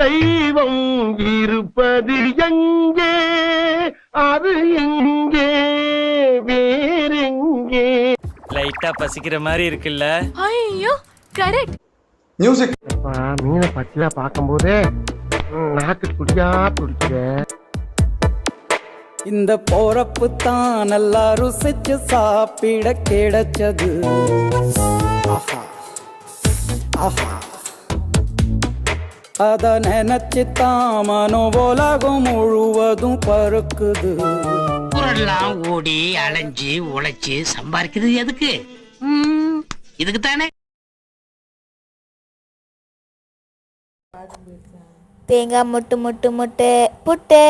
தெய்வம் இருப்பது எங்கே, அது எங்கே, வேறெங்கே? லைட்டா பசிக்கிற மாதிரி இருக்குல்ல? ஐயோ கரெக்ட். மியூசிக். மீனை பச்சிலா பார்க்கும்போது நாக்கு துடியா துடிக்க. இந்த போறப்பு தான் நல்லா ருசிச்சு சாப்பிட கிடைச்சது. ஆஹா ஆஹா, அத நினைச்சு தான் மனோ உலகம் முழுவதும் பருக்குது. ஊரெல்லாம் ஓடி அலைஞ்சு உழைச்சு சம்பாதிக்கிறது எதுக்கு? இதுக்கு தானே. தேங்காய் முட்டு முட்டு முட்டு புட்டு.